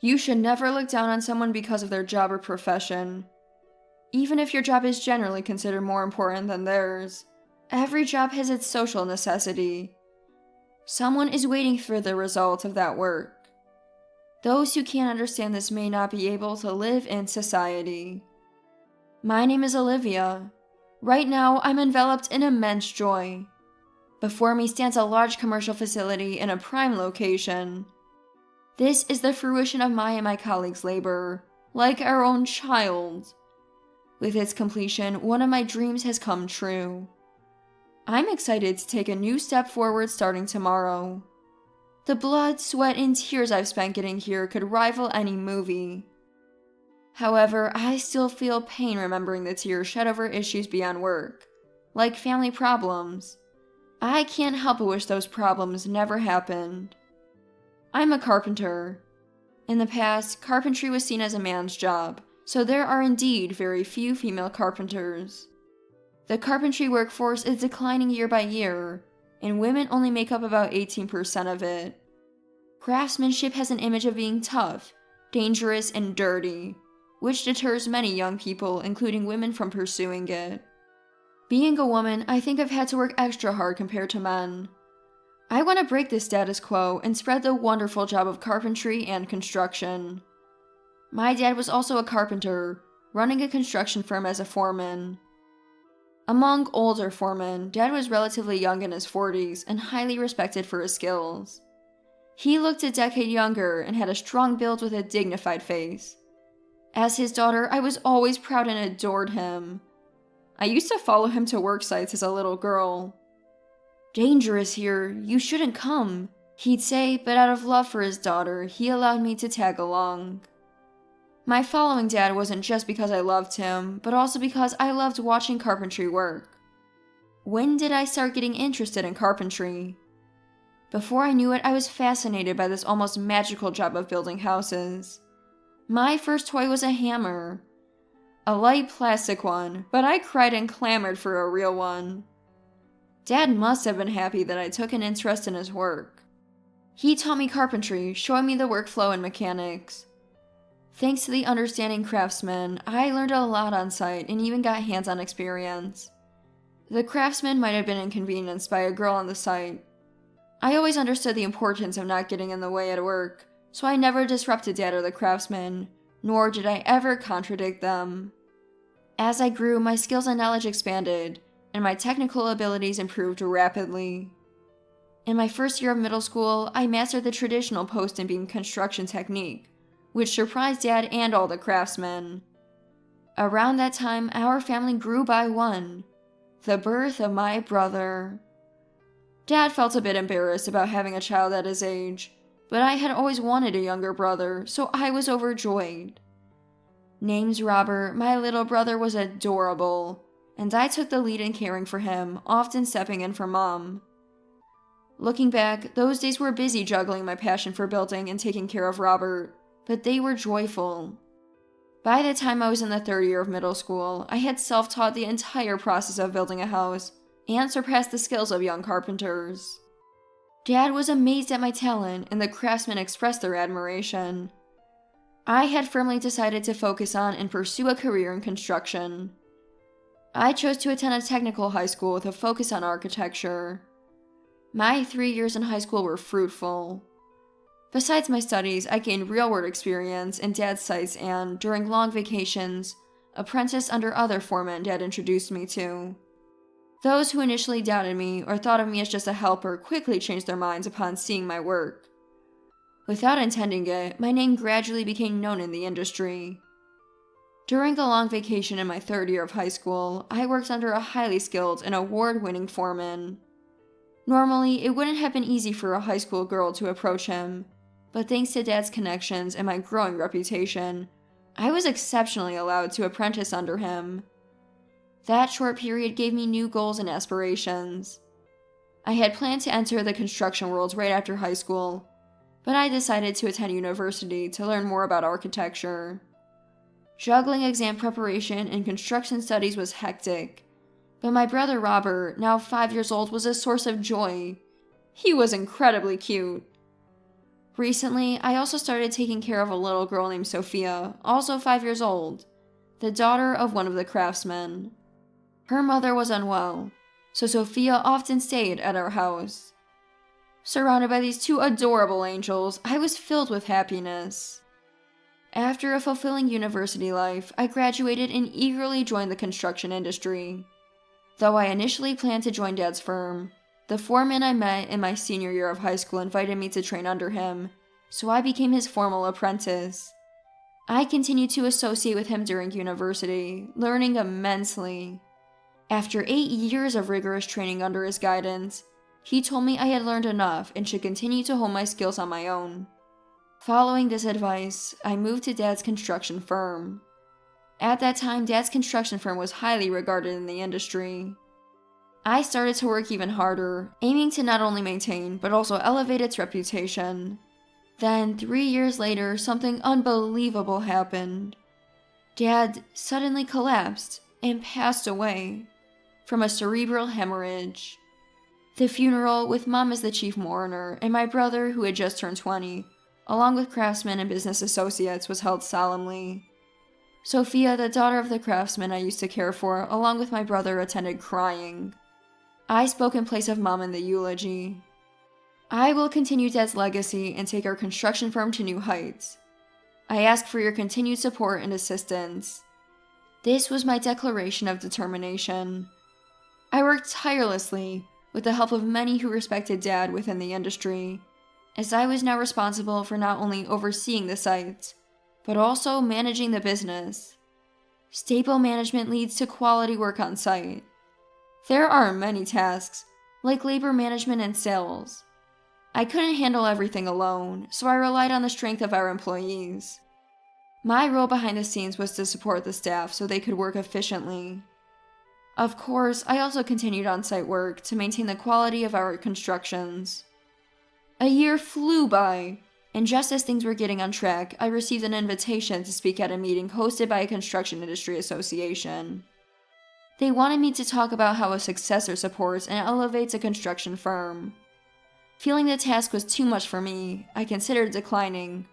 You should never look down on someone because of their job or profession. Even if your job is generally considered more important than theirs, every job has its social necessity. Someone is waiting for the result of that work. Those who can't understand this may not be able to live in society. My name is Olivia. Right now, I'm enveloped in immense joy. Before me stands a large commercial facility in a prime location. This is the fruition of my and my colleagues' labor, like our own child. With its completion, one of my dreams has come true. I'm excited to take a new step forward starting tomorrow. The blood, sweat, and tears I've spent getting here could rival any movie. However, I still feel pain remembering the tears shed over issues beyond work, like family problems. I can't help but wish those problems never happened. I'm a carpenter. In the past, carpentry was seen as a man's job, so there are indeed very few female carpenters. The carpentry workforce is declining year by year, and women only make up about 18% of it. Craftsmanship has an image of being tough, dangerous, and dirty, which deters many young people, including women, from pursuing it. Being a woman, I think I've had to work extra hard compared to men. I want to break this status quo and spread the wonderful job of carpentry and construction. My dad was also a carpenter, running a construction firm as a foreman. Among older foremen, Dad was relatively young in his 40s and highly respected for his skills. He looked a decade younger and had a strong build with a dignified face. As his daughter, I was always proud and adored him. I used to follow him to work sites as a little girl. "Dangerous here, you shouldn't come," he'd say, but out of love for his daughter, he allowed me to tag along. My following Dad wasn't just because I loved him, but also because I loved watching carpentry work. When did I start getting interested in carpentry? Before I knew it, I was fascinated by this almost magical job of building houses. My first toy was a hammer. A light plastic one, but I cried and clamored for a real one. Dad must have been happy that I took an interest in his work. He taught me carpentry, showing me the workflow and mechanics. Thanks to the understanding craftsman, I learned a lot on site and even got hands-on experience. The craftsman might have been inconvenienced by a girl on the site. I always understood the importance of not getting in the way at work, so I never disrupted Dad or the craftsman, nor did I ever contradict them. As I grew, my skills and knowledge expanded, and my technical abilities improved rapidly. In my first year of middle school, I mastered the traditional post and beam construction technique, which surprised Dad and all the craftsmen. Around that time, our family grew by one, the birth of my brother. Dad felt a bit embarrassed about having a child at his age, but I had always wanted a younger brother, so I was overjoyed. Named Robert, my little brother was adorable, and I took the lead in caring for him, often stepping in for Mom. Looking back, those days were busy juggling my passion for building and taking care of Robert, but they were joyful. By the time I was in the third year of middle school, I had self-taught the entire process of building a house and surpassed the skills of young carpenters. Dad was amazed at my talent, and the craftsmen expressed their admiration. I had firmly decided to focus on and pursue a career in construction. I chose to attend a technical high school with a focus on architecture. My 3 years in high school were fruitful. Besides my studies, I gained real-world experience in Dad's sites and, during long vacations, apprenticed under other foremen Dad introduced me to. Those who initially doubted me or thought of me as just a helper quickly changed their minds upon seeing my work. Without intending it, my name gradually became known in the industry. During a long vacation in my third year of high school, I worked under a highly skilled and award-winning foreman. Normally, it wouldn't have been easy for a high school girl to approach him, but thanks to Dad's connections and my growing reputation, I was exceptionally allowed to apprentice under him. That short period gave me new goals and aspirations. I had planned to enter the construction world right after high school, but I decided to attend university to learn more about architecture. Juggling exam preparation and construction studies was hectic, but my brother Robert, now 5 years old, was a source of joy. He was incredibly cute. Recently, I also started taking care of a little girl named Sophia, also 5 years old, the daughter of one of the craftsmen. Her mother was unwell, so Sophia often stayed at our house. Surrounded by these two adorable angels, I was filled with happiness. After a fulfilling university life, I graduated and eagerly joined the construction industry. Though I initially planned to join Dad's firm, the foreman I met in my senior year of high school invited me to train under him, so I became his formal apprentice. I continued to associate with him during university, learning immensely. After 8 years of rigorous training under his guidance, he told me I had learned enough and should continue to hone my skills on my own. Following this advice, I moved to Dad's construction firm. At that time, Dad's construction firm was highly regarded in the industry. I started to work even harder, aiming to not only maintain, but also elevate its reputation. Then, 3 years later, something unbelievable happened. Dad suddenly collapsed and passed away from a cerebral hemorrhage. The funeral, with Mom as the chief mourner, and my brother, who had just turned 20, along with craftsmen and business associates, was held solemnly. Sophia, the daughter of the craftsman I used to care for, along with my brother, attended crying. I spoke in place of Mom in the eulogy. I will continue Dad's legacy and take our construction firm to new heights. I ask for your continued support and assistance. This was my declaration of determination. I worked tirelessly, with the help of many who respected Dad within the industry, as I was now responsible for not only overseeing the site, but also managing the business. Stable management leads to quality work on site. There are many tasks, like labor management and sales. I couldn't handle everything alone, so I relied on the strength of our employees. My role behind the scenes was to support the staff so they could work efficiently. Of course, I also continued on-site work to maintain the quality of our constructions. A year flew by, and just as things were getting on track, I received an invitation to speak at a meeting hosted by a construction industry association. They wanted me to talk about how a successor supports and elevates a construction firm. Feeling the task was too much for me, I considered declining,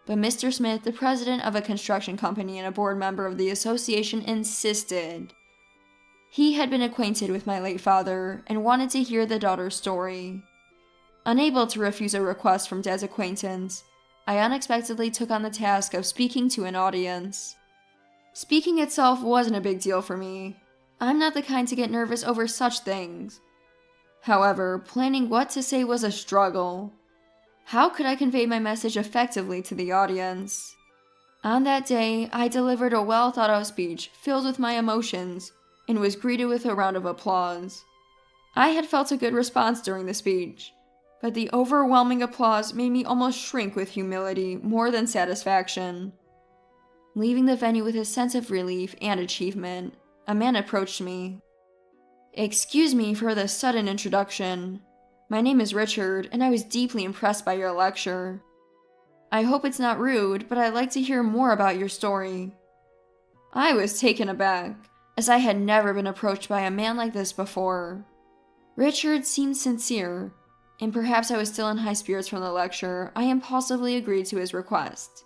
but Mr. Smith, the president of a construction company and a board member of the association, insisted. He had been acquainted with my late father and wanted to hear the daughter's story. Unable to refuse a request from Dad's acquaintance, I unexpectedly took on the task of speaking to an audience. Speaking itself wasn't a big deal for me. I'm not the kind to get nervous over such things. However, planning what to say was a struggle. How could I convey my message effectively to the audience? On that day, I delivered a well-thought-out speech filled with my emotions and was greeted with a round of applause. I had felt a good response during the speech, but the overwhelming applause made me almost shrink with humility more than satisfaction. Leaving the venue with a sense of relief and achievement, a man approached me. "Excuse me for the sudden introduction. My name is Richard, and I was deeply impressed by your lecture. I hope it's not rude, but I'd like to hear more about your story." I was taken aback, as I had never been approached by a man like this before. Richard seemed sincere, and perhaps I was still in high spirits from the lecture, I impulsively agreed to his request.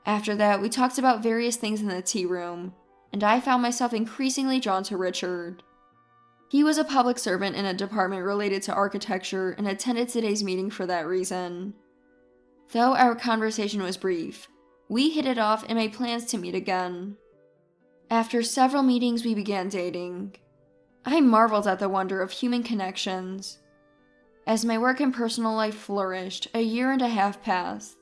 After that, we talked about various things in the tea room, and I found myself increasingly drawn to Richard. He was a public servant in a department related to architecture and attended today's meeting for that reason. Though our conversation was brief, we hit it off and made plans to meet again. After several meetings, we began dating. I marveled at the wonder of human connections. As my work and personal life flourished, a year and a half passed.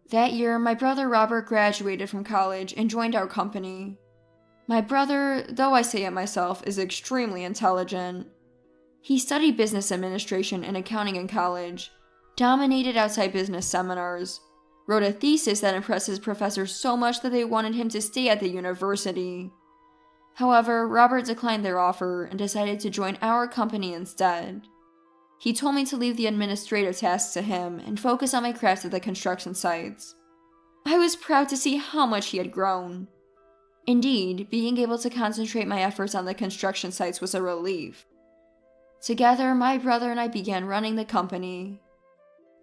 That year, my brother Robert graduated from college and joined our company. My brother, though I say it myself, is extremely intelligent. He studied business administration and accounting in college, dominated outside business seminars, wrote a thesis that impressed his professors so much that they wanted him to stay at the university. However, Robert declined their offer and decided to join our company instead. He told me to leave the administrative tasks to him and focus on my craft at the construction sites. I was proud to see how much he had grown. Indeed, being able to concentrate my efforts on the construction sites was a relief. Together, my brother and I began running the company.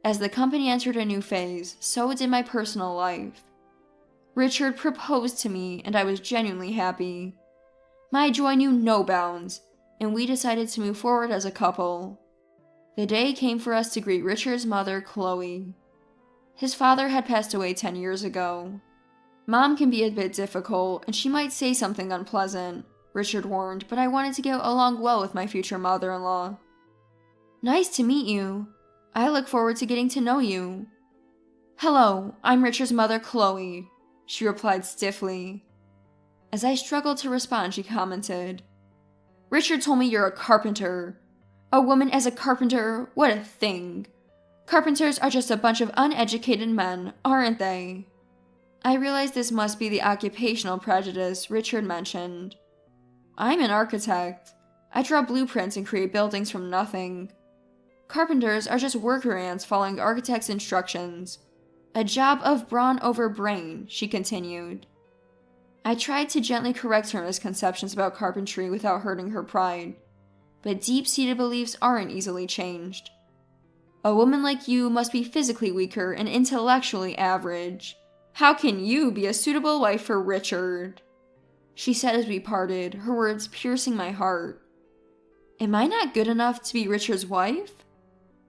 As the company entered a new phase, so did my personal life. Richard proposed to me, and I was genuinely happy. My joy knew no bounds, and we decided to move forward as a couple. The day came for us to greet Richard's mother, Chloe. His father had passed away 10 years ago. Mom can be a bit difficult, and she might say something unpleasant, Richard warned, but I wanted to get along well with my future mother-in-law. Nice to meet you. I look forward to getting to know you. Hello, I'm Richard's mother, Chloe, she replied stiffly. As I struggled to respond, she commented, Richard told me you're a carpenter. A woman as a carpenter, what a thing. Carpenters are just a bunch of uneducated men, aren't they? I realized this must be the occupational prejudice Richard mentioned. I'm an architect. I draw blueprints and create buildings from nothing. Carpenters are just worker ants following architects' instructions. A job of brawn over brain, she continued. I tried to gently correct her misconceptions about carpentry without hurting her pride, but deep-seated beliefs aren't easily changed. A woman like you must be physically weaker and intellectually average. How can you be a suitable wife for Richard? She said as we parted, her words piercing my heart. Am I not good enough to be Richard's wife?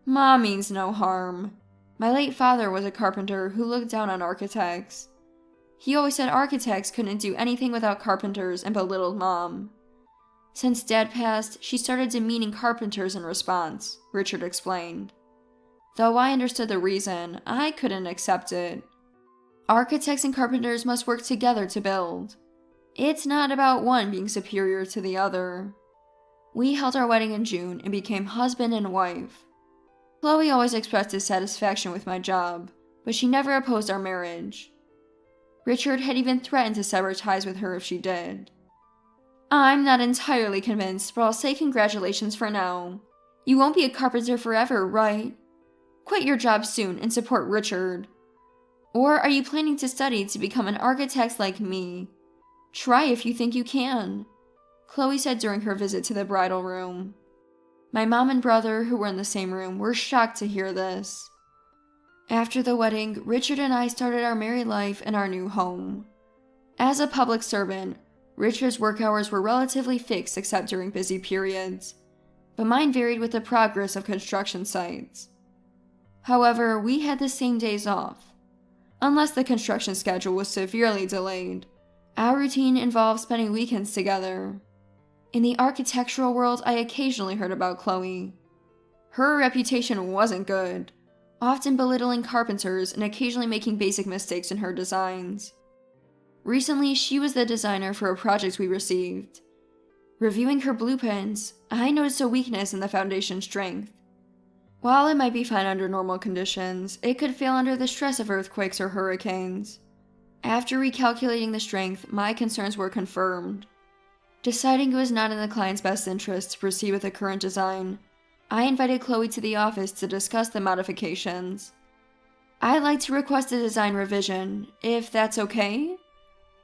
Ma means no harm. My late father was a carpenter who looked down on architects. He always said architects couldn't do anything without carpenters and belittled Mom. Since Dad passed, she started demeaning carpenters in response, Richard explained. Though I understood the reason, I couldn't accept it. Architects and carpenters must work together to build. It's not about one being superior to the other. We held our wedding in June and became husband and wife. Chloe always expressed dissatisfaction with my job, but she never opposed our marriage. Richard had even threatened to sever ties with her if she did. I'm not entirely convinced, but I'll say congratulations for now. You won't be a carpenter forever, right? Quit your job soon and support Richard. Or are you planning to study to become an architect like me? Try if you think you can, Chloe said during her visit to the bridal room. My mom and brother, who were in the same room, were shocked to hear this. After the wedding, Richard and I started our married life in our new home. As a public servant, Richard's work hours were relatively fixed except during busy periods, but mine varied with the progress of construction sites. However, we had the same days off. Unless the construction schedule was severely delayed, our routine involved spending weekends together. In the architectural world, I occasionally heard about Chloe. Her reputation wasn't good, often belittling carpenters and occasionally making basic mistakes in her designs. Recently, she was the designer for a project we received. Reviewing her blueprints, I noticed a weakness in the foundation strength. While it might be fine under normal conditions, it could fail under the stress of earthquakes or hurricanes. After recalculating the strength, my concerns were confirmed. Deciding it was not in the client's best interest to proceed with the current design, I invited Chloe to the office to discuss the modifications. I'd like to request a design revision, if that's okay.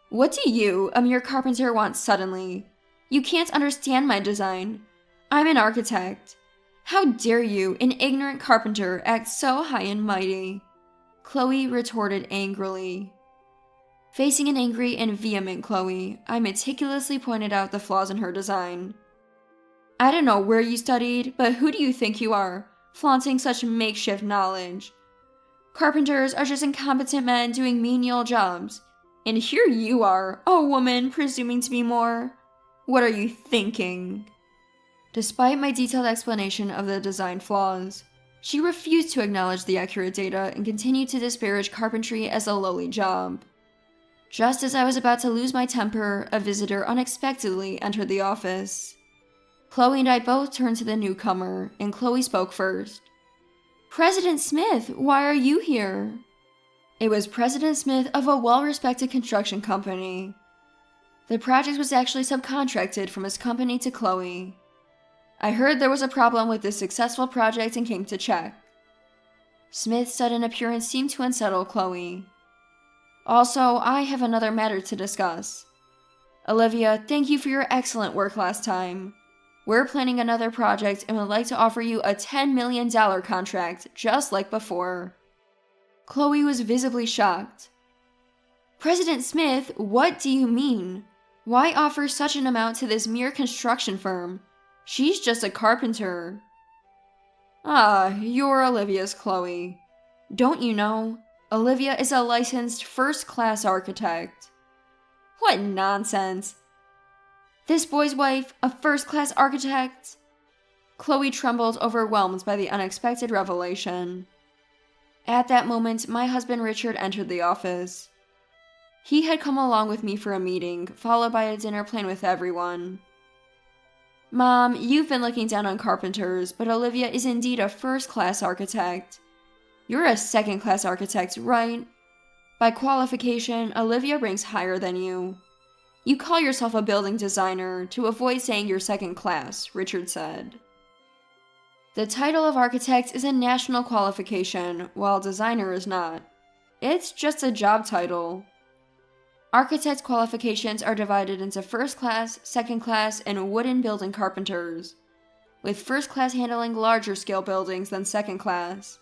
What do you, a mere carpenter, want suddenly? You can't understand my design. I'm an architect. How dare you, an ignorant carpenter, act so high and mighty? Chloe retorted angrily. Facing an angry and vehement Chloe, I meticulously pointed out the flaws in her design. I don't know where you studied, but who do you think you are, flaunting such makeshift knowledge? Carpenters are just incompetent men doing menial jobs, and here you are, a woman presuming to be more. What are you thinking? Despite my detailed explanation of the design flaws, she refused to acknowledge the accurate data and continued to disparage carpentry as a lowly job. Just as I was about to lose my temper, a visitor unexpectedly entered the office. Chloe and I both turned to the newcomer, and Chloe spoke first. President Smith, why are you here? It was President Smith of a well-respected construction company. The project was actually subcontracted from his company to Chloe. I heard there was a problem with this successful project and came to check. Smith's sudden appearance seemed to unsettle Chloe. Also, I have another matter to discuss. Olivia, thank you for your excellent work last time. We're planning another project and would like to offer you a $10 million contract, just like before." Chloe was visibly shocked. "President Smith, what do you mean? Why offer such an amount to this mere construction firm? She's just a carpenter." "Ah, you're Olivia's Chloe. Don't you know? Olivia is a licensed first-class architect." "What nonsense! This boy's wife, a first-class architect?" Chloe trembled, overwhelmed by the unexpected revelation. At that moment, my husband Richard entered the office. He had come along with me for a meeting, followed by a dinner planned with everyone. "Mom, you've been looking down on carpenters, but Olivia is indeed a first-class architect. You're a second-class architect, right? By qualification, Olivia ranks higher than you. You call yourself a building designer to avoid saying you're second class," Richard said. "The title of architect is a national qualification, while designer is not. It's just a job title. Architect qualifications are divided into first class, second class, and wooden building carpenters, with first class handling larger scale buildings than second class."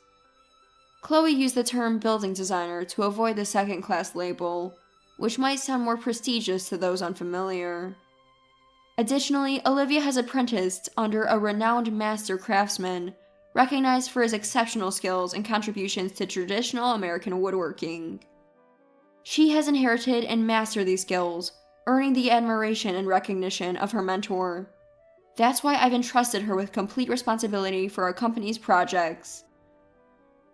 Chloe used the term building designer to avoid the second class label, which might sound more prestigious to those unfamiliar. Additionally, Olivia has apprenticed under a renowned master craftsman, recognized for his exceptional skills and contributions to traditional American woodworking. She has inherited and mastered these skills, earning the admiration and recognition of her mentor. That's why I've entrusted her with complete responsibility for our company's projects.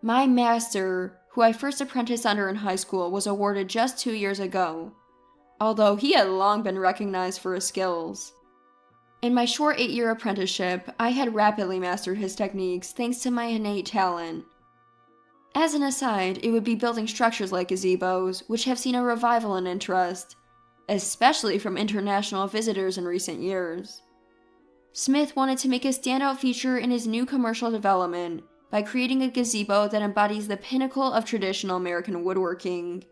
My master, who I first apprenticed under in high school, was awarded just 2 years ago, although he had long been recognized for his skills. In my short 8-year apprenticeship, I had rapidly mastered his techniques thanks to my innate talent. As an aside, it would be building structures like gazebos, which have seen a revival in interest, especially from international visitors in recent years. Smith wanted to make a standout feature in his new commercial development by creating a gazebo that embodies the pinnacle of traditional American woodworking,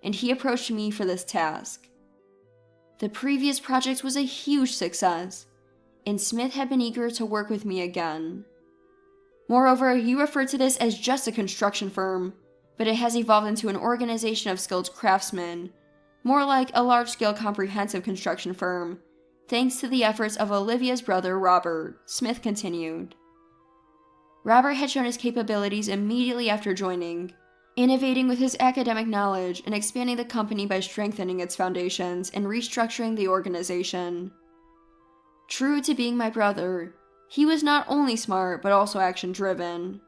and he approached me for this task. The previous project was a huge success, and Smith had been eager to work with me again. Moreover, he referred to this as just a construction firm, but it has evolved into an organization of skilled craftsmen, more like a large-scale comprehensive construction firm, thanks to the efforts of Olivia's brother Robert, Smith continued. Robert had shown his capabilities immediately after joining, innovating with his academic knowledge and expanding the company by strengthening its foundations and restructuring the organization. True to being my brother, he was not only smart but also action-driven.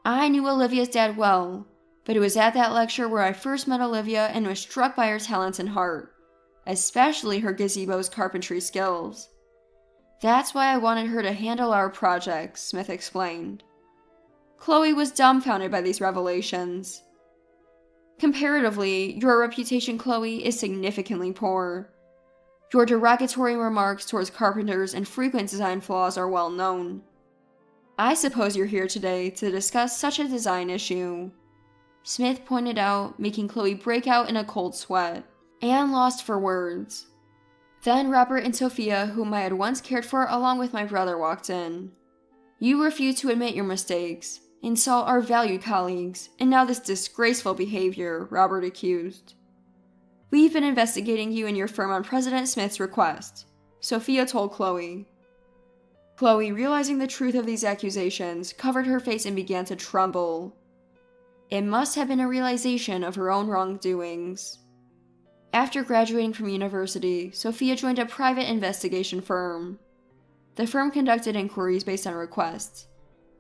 I knew Olivia's dad well, but it was at that lecture where I first met Olivia and was struck by her talents and heart, especially her gazebo's carpentry skills. That's why I wanted her to handle our projects, Smith explained. Chloe was dumbfounded by these revelations. "Comparatively, your reputation, Chloe, is significantly poor. Your derogatory remarks towards carpenters and frequent design flaws are well known. I suppose you're here today to discuss such a design issue," Smith pointed out, making Chloe break out in a cold sweat, and lost for words. Then Robert and Sophia, whom I had once cared for along with my brother, walked in. "You refuse to admit your mistakes, insult our valued colleagues, and now this disgraceful behavior," Robert accused. "We've been investigating you and your firm on President Smith's request," Sophia told Chloe. Chloe, realizing the truth of these accusations, covered her face and began to tremble. It must have been a realization of her own wrongdoings. After graduating from university, Sophia joined a private investigation firm. The firm conducted inquiries based on requests,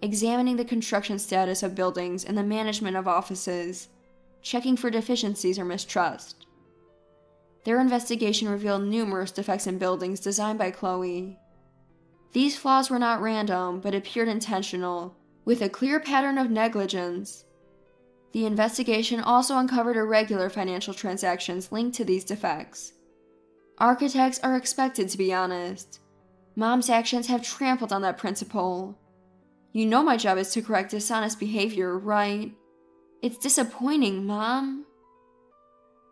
examining the construction status of buildings and the management of offices, checking for deficiencies or mistrust. Their investigation revealed numerous defects in buildings designed by Chloe. These flaws were not random, but appeared intentional, with a clear pattern of negligence. The investigation also uncovered irregular financial transactions linked to these defects. Architects are expected to be honest. Mom's actions have trampled on that principle. You know my job is to correct dishonest behavior, right? It's disappointing, Mom.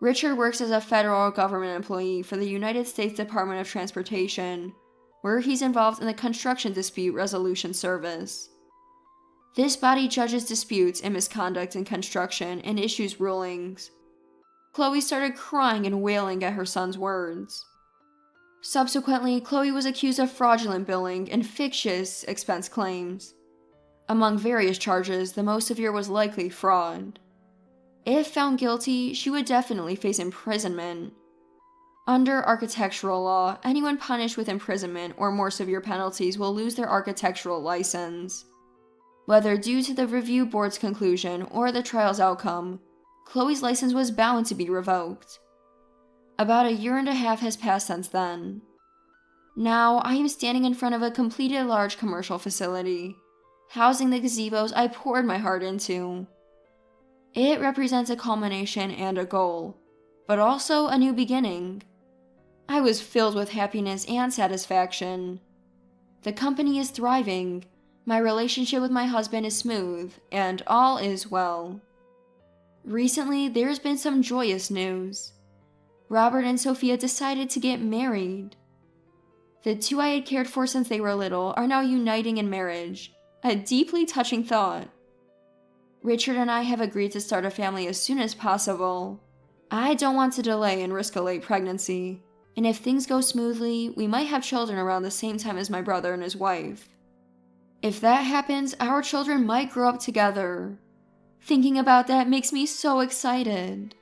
Richard works as a federal government employee for the United States Department of Transportation, where he's involved in the Construction Dispute Resolution Service. This body judges disputes and misconduct in construction and issues rulings. Chloe started crying and wailing at her son's words. Subsequently, Chloe was accused of fraudulent billing and fictitious expense claims. Among various charges, the most severe was likely fraud. If found guilty, she would definitely face imprisonment. Under architectural law, anyone punished with imprisonment or more severe penalties will lose their architectural license. Whether due to the review board's conclusion or the trial's outcome, Chloe's license was bound to be revoked. About a year and a half has passed since then. Now, I am standing in front of a completed large commercial facility, housing the gazebos I poured my heart into. It represents a culmination and a goal, but also a new beginning. I was filled with happiness and satisfaction. The company is thriving, my relationship with my husband is smooth, and all is well. Recently, there's been some joyous news. Robert and Sophia decided to get married. The two I had cared for since they were little are now uniting in marriage, a deeply touching thought. Richard and I have agreed to start a family as soon as possible. I don't want to delay and risk a late pregnancy, and if things go smoothly, we might have children around the same time as my brother and his wife. If that happens, our children might grow up together. Thinking about that makes me so excited.